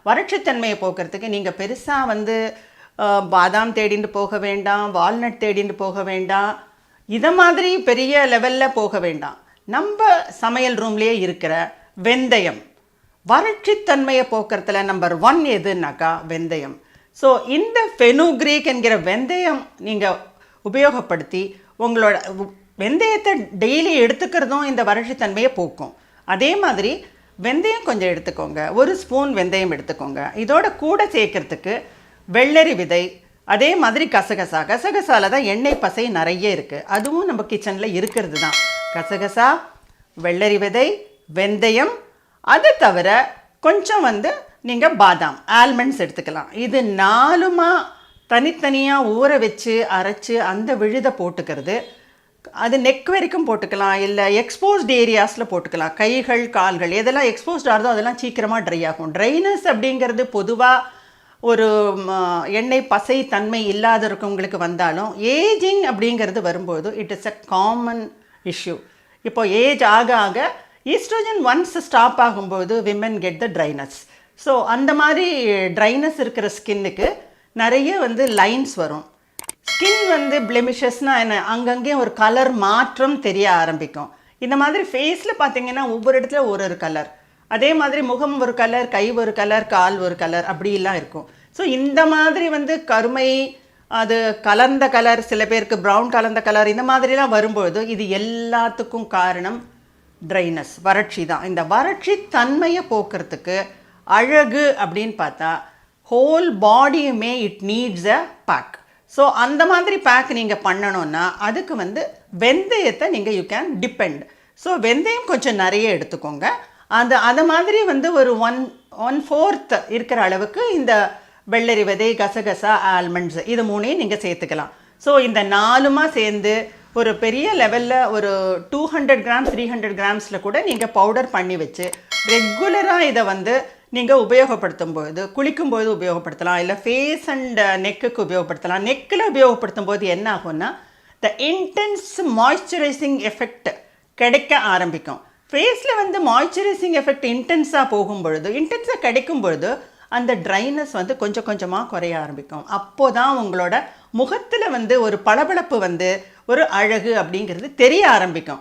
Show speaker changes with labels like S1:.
S1: வறட்சித்தன்மையை போக்குறதுக்கு நீங்கள் பெருசாக வந்து பாதாம் தேடிட்டு போக வேண்டாம், வால்நட் தேடிட்டு போக வேண்டாம், இதை மாதிரி பெரிய லெவலில் போக வேண்டாம். நம்ம சமையல் ரூம்லேயே இருக்கிற வெந்தயம் வறட்சித்தன்மையை போக்குறதுல நம்பர் 1 எதுனாக்கா வெந்தயம். ஸோ இந்த ஃபெனுக்ரீக் என்கிற வெந்தயம் நீங்கள் உபயோகப்படுத்தி உங்களோட வெந்தயத்தை டெய்லி எடுத்துக்கிறதும் இந்த வறட்சித்தன்மையை போக்கும். அதே மாதிரி வெந்தயம் கொஞ்சம் எடுத்துக்கோங்க, 1 ஸ்பூன் வெந்தயம் எடுத்துக்கோங்க. இதோட கூட சேர்க்கறதுக்கு வெள்ளரி விதை, அதே மாதிரி கசகசா. கசகசால தான் எண்ணெய் பசை நிறைய இருக்குது, அதுவும் நம்ம கிச்சனில் இருக்கிறது தான். கசகசா, வெள்ளரி விதை, வெந்தயம், அது தவிர கொஞ்சம் வந்து நீங்கள் பாதாம், ஆல்மண்ட்ஸ் எடுத்துக்கலாம். இது 4மா தனித்தனியாக ஊற வச்சு அரைச்சி அந்த விழுதை போட்டுக்கிறது. அது நெக் வரைக்கும் போட்டுக்கலாம், இல்லை எக்ஸ்போஸ்ட் ஏரியாஸில் போட்டுக்கலாம். கைகள், கால்கள் எதெல்லாம் எக்ஸ்போஸ்ட் ஆகுதோ அதெல்லாம் சீக்கிரமாக ட்ரை ஆகும். ட்ரைனஸ் அப்படிங்கிறது பொதுவாக ஒரு எண்ணெய் பசை தன்மை இல்லாத இருக்கவங்களுக்கு வந்தாலும் ஏஜிங் அப்படிங்கிறது வரும்போது it is a common issue. இப்போ ஏஜ் ஆக ஆக ஈஸ்ட்ரோஜன் ஒன்ஸ் ஸ்டாப் ஆகும்போது women get the dryness. So அந்த மாதிரி ட்ரைனஸ் இருக்கிற ஸ்கின்னுக்கு நிறைய வந்து லைன்ஸ் வரும். ஸ்கின் வந்து பிளெமிஷஸ்னால் என்ன, அங்கங்கே ஒரு கலர் மாற்றம் தெரிய ஆரம்பிக்கும். இந்த மாதிரி ஃபேஸில் பார்த்தீங்கன்னா ஒவ்வொரு இடத்துல ஒரு கலர், அதே மாதிரி முகம் ஒரு கலர், கை ஒரு கலர், கால் ஒரு கலர், அப்படிலாம் இருக்கும். ஸோ இந்த மாதிரி வந்து கருமை, அது கலர்ந்த கலர், சில பேருக்கு ப்ரௌன் கலர்ந்த கலர், இந்த மாதிரிலாம் வரும்பொழுது இது எல்லாத்துக்கும் காரணம் ட்ரைனஸ், வறட்சி தான். இந்த வறட்சி தன்மையை போக்குறதுக்கு அழகு அப்படின்னு பார்த்தா ஹோல் பாடியுமே it needs a pack. So அந்த மாதிரி பேக் நீங்கள் பண்ணணுன்னா அதுக்கு வந்து வெந்தயத்தை நீங்கள் யூ கேன் டிபெண்ட். ஸோ வெந்தயம் கொஞ்சம் நிறைய எடுத்துக்கோங்க. அதை மாதிரி வந்து ஒரு 1/4 இருக்கிற அளவுக்கு இந்த வெள்ளரி விதை, கசகசா, ஆல்மண்ட்ஸ், இது 3ஐயும் நீங்கள் சேர்த்துக்கலாம். ஸோ இந்த 4மா சேர்ந்து ஒரு பெரிய லெவலில் ஒரு 200 கிராம்ஸ் 300 கிராம்ஸில் கூட நீங்கள் பவுடர் பண்ணி வச்சு ரெகுலராக இதை வந்து நீங்கள் உபயோகப்படுத்தும் போது, குளிக்கும்போது உபயோகப்படுத்தலாம், இல்லை ஃபேஸ் அண்ட் நெக்குக்கு உபயோகப்படுத்தலாம். நெக்கில் உபயோகப்படுத்தும் போது என்ன ஆகும்னா த இன்டென்ஸ் மாய்ஸ்சரைசிங் எஃபெக்ட் கிடைக்க ஆரம்பிக்கும். ஃபேஸில் வந்து மாய்ஸ்சரைசிங் எஃபெக்ட் இன்டென்ஸாக போகும்பொழுது, இன்டென்ஸாக கிடைக்கும் பொழுது அந்த ட்ரைனஸ் வந்து கொஞ்சம் கொஞ்சமாக குறைய ஆரம்பிக்கும். அப்போ தான் உங்களோட முகத்தில் வந்து ஒரு பளபளப்பு வந்து ஒரு அழகு அப்படிங்கிறது தெரிய ஆரம்பிக்கும்.